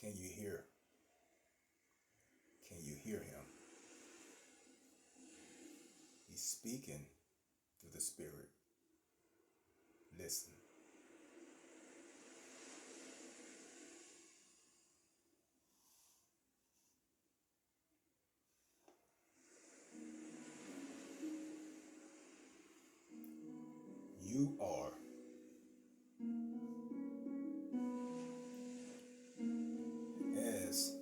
Can you hear? Can you hear him? He's speaking through the Spirit. Listen. You are. As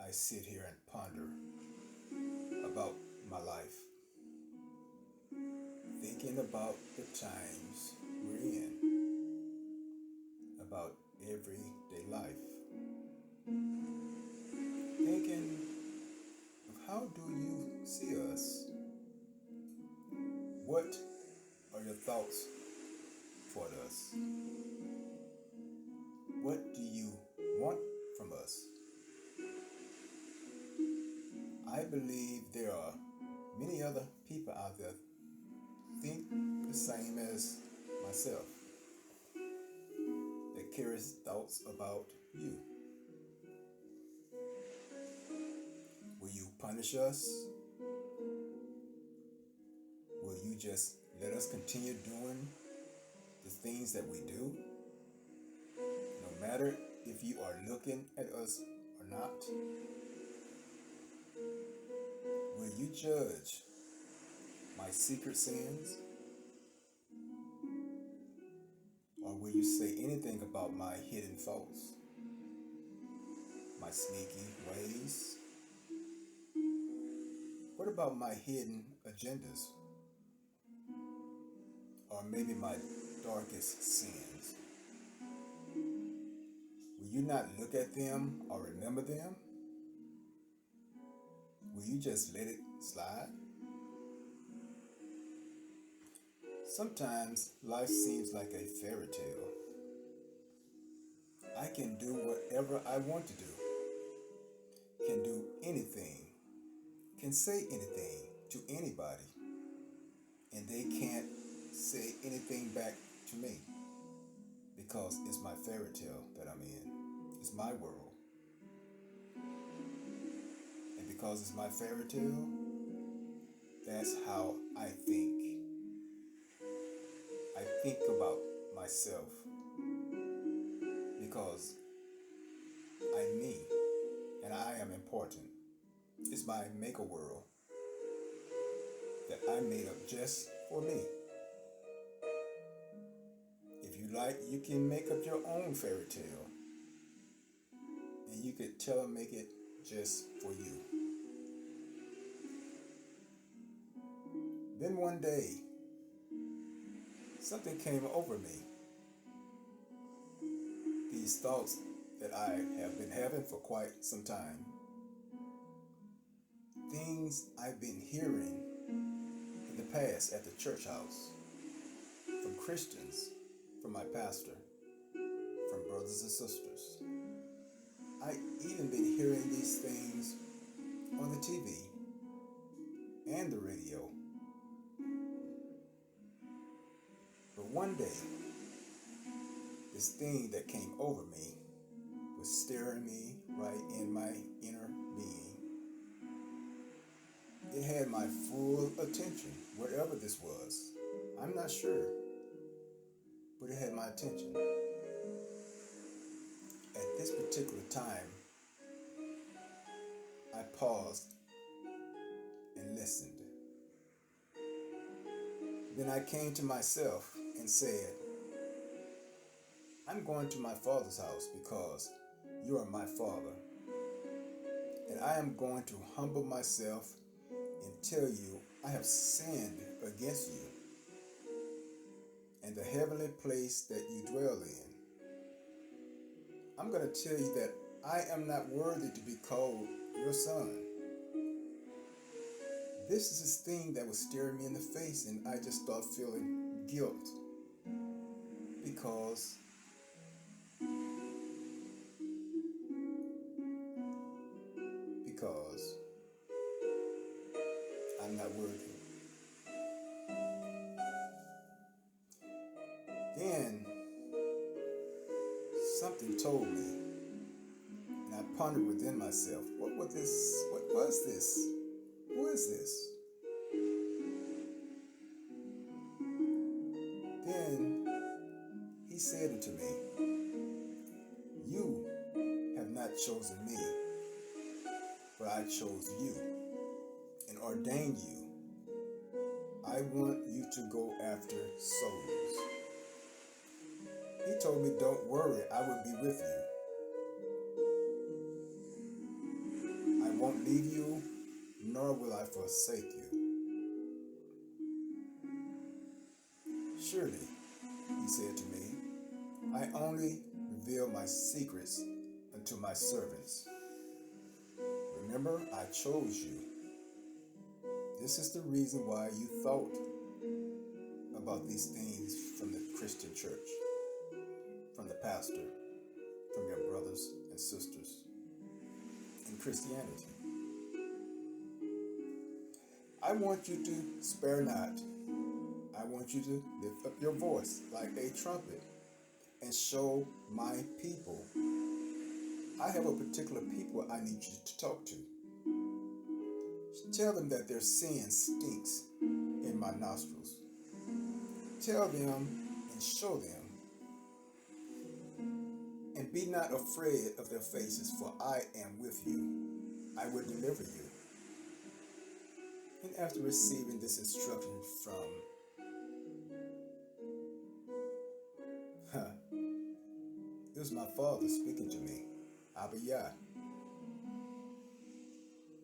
I sit here and ponder about my life, thinking about the times we're in, about everyday life, thinking of how do you see us? What are your thoughts toward us? What do you want from us? I believe there are many other people out there think the same as myself that carries thoughts about you. Will you punish us? Will you just let us continue doing the things that we do? No matter if you are looking at us or not? Will you judge my secret sins? Or will you say anything about my hidden faults, my sneaky ways? What about my hidden agendas? Or maybe my darkest sins? Will you not look at them or remember them? Will you just let it slide? Sometimes life seems like a fairy tale. I can do whatever I want to do, can do anything, can say anything to anybody, and they can't say anything back to me because it's my fairy tale that I'm in. It's my world. And because it's my fairy tale, that's how I think. I think about myself because I'm me and I am important. It's my maker world that I made up just for me. If you like, you can make up your own fairy tale and you could make it just for you. Then one day, something came over me. These thoughts that I have been having for quite some time. Things I've been hearing in the past at the church house, from Christians, from my pastor, from brothers and sisters. I even been hearing these things on the TV and the radio. But one day, this thing that came over me was staring me right in my inner being. It had my full attention, whatever this was. I'm not sure, but it had my attention. At this particular time, I paused and listened. Then I came to myself and said, I'm going to my Father's house because you are my Father. And I am going to humble myself and tell you I have sinned against you and the heavenly place that you dwell in. I'm going to tell you that I am not worthy to be called your son. This is this thing that was staring me in the face, and I just started feeling guilt because I'm not worthy. Then something told me pondered within myself, what was this? What was this? Who is this? Then he said unto me, you have not chosen me, but I chose you and ordained you. I want you to go after souls. He told me, don't worry, I will be with you. I won't leave you, nor will I forsake you. Surely, he said to me, I only reveal my secrets unto my servants. Remember, I chose you. This is the reason why you thought about these things from the Christian church, from the pastor, from your brothers and sisters in Christianity. I want you to spare not. I want you to lift up your voice like a trumpet and show my people. I have a particular people I need you to talk to. Tell them that their sin stinks in my nostrils. Tell them and show them. And be not afraid of their faces, for I am with you. I will deliver you. And after receiving this instruction from it was my Father speaking to me, Abba Yah.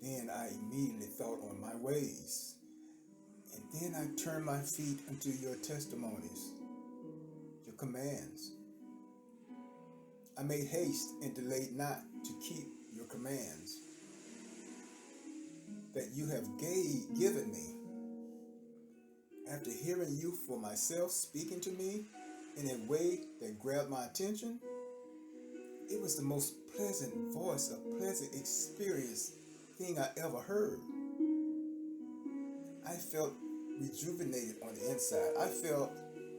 Then I immediately thought on my ways, and then I turned my feet unto your testimonies, your commands. I made haste and delayed not to keep your commands that you have given me. After hearing you for myself speaking to me in a way that grabbed my attention, it was the most pleasant voice, a pleasant experience thing I ever heard. I felt rejuvenated on the inside. I felt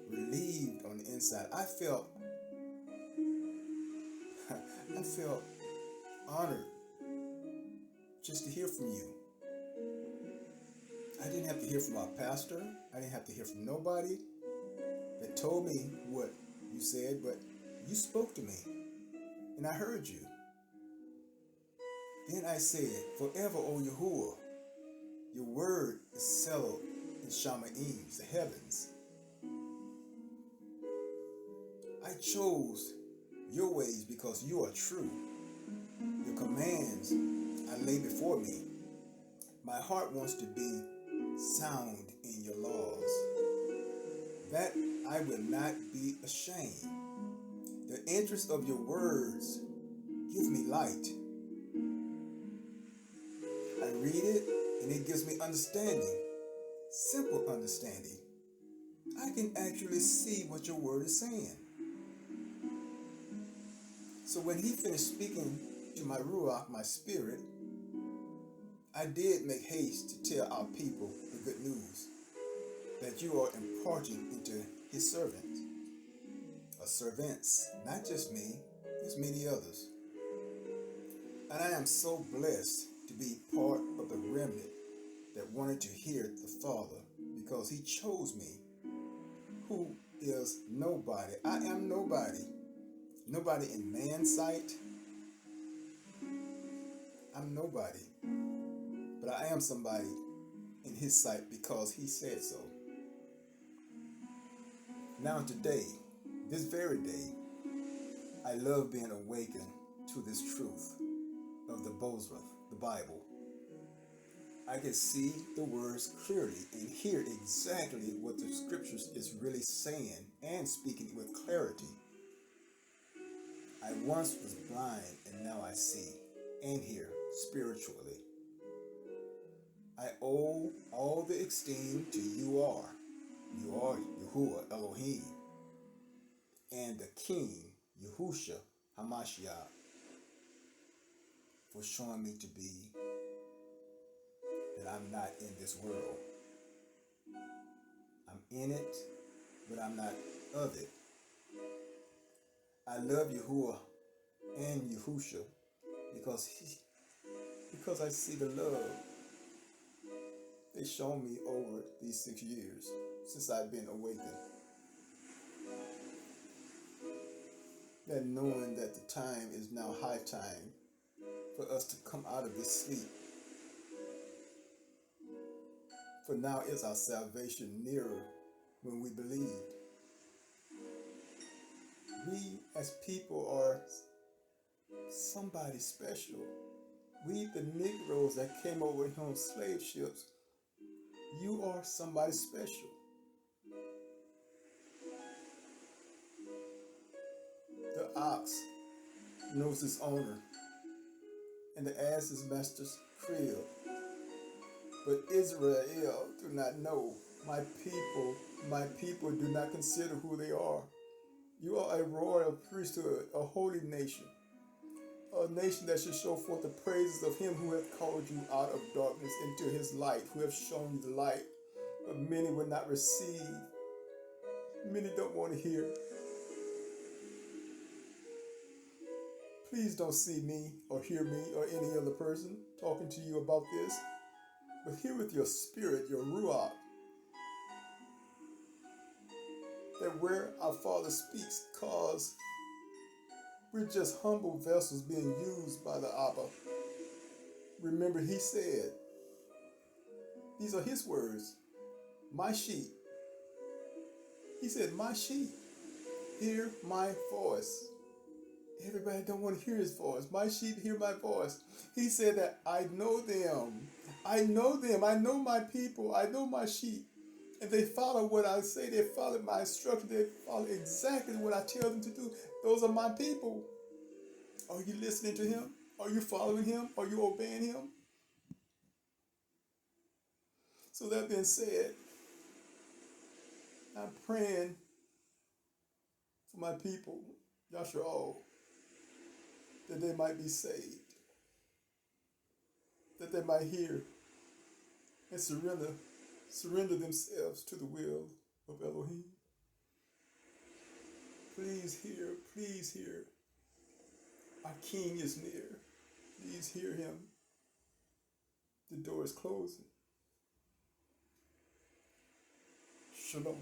relieved on the inside. I felt honored just to hear from you. I didn't have to hear from our pastor. I didn't have to hear from nobody that told me what you said, but you spoke to me, and I heard you. Then I said, forever, O Yahuwah, your word is settled in Shamaim, the heavens. I chose your ways because you are true. Your commands I lay before me. My heart wants to be sound in your laws, that I will not be ashamed. The interest of your words gives me light. I read it and it gives me understanding, simple understanding. I can actually see what your word is saying. So when he finished speaking to my Ruach, my spirit, I did make haste to tell our people the good news that you are imparting into his servants, or servants, not just me, there's many others. And I am so blessed to be part of the remnant that wanted to hear the Father, because he chose me, who is nobody. I am nobody. Nobody in man's sight. I'm nobody. But I am somebody in his sight because he said so. Now today, this very day, I love being awakened to this truth of the Bosworth, the Bible. I can see the words clearly and hear exactly what the scriptures is really saying and speaking with clarity. I once was blind and now I see and hear spiritually. I owe all the esteem to you are. You are Yahuwah Elohim and the King Yahusha Hamashiach for showing me to be that I'm not in this world. I'm in it, but I'm not of it. I love Yahuwah and Yahusha because because I see the love they shown me over these 6 years since I've been awakened. That knowing that the time is now high time for us to come out of this sleep. For now is our salvation nearer when we believe. We as people are somebody special. We, the Negroes that came over here on slave ships, you are somebody special. The ox knows his owner, and the ass his master's crib. But Israel do not know. My people do not consider who they are. You are a royal priesthood, a holy nation, a nation that should show forth the praises of him who hath called you out of darkness into his light, who have shown you the light. But many will not receive. Many don't want to hear. Please don't see me or hear me or any other person talking to you about this, but hear with your spirit, your ruach, that where our Father speaks, cause we're just humble vessels being used by the Abba. Remember, he said, these are his words, my sheep. He said, my sheep, hear my voice. Everybody don't want to hear his voice. My sheep hear my voice. He said that I know them. I know them. I know my people. I know my sheep. And they follow what I say. They follow my instructions. They follow exactly what I tell them to do. Those are my people. Are you listening to him? Are you following him? Are you obeying him? So that being said, I'm praying for my people, Yashar, that they might be saved, that they might hear and surrender themselves to the will of Elohim. Please hear, please hear. Our King is near. Please hear him. The door is closing. Shalom.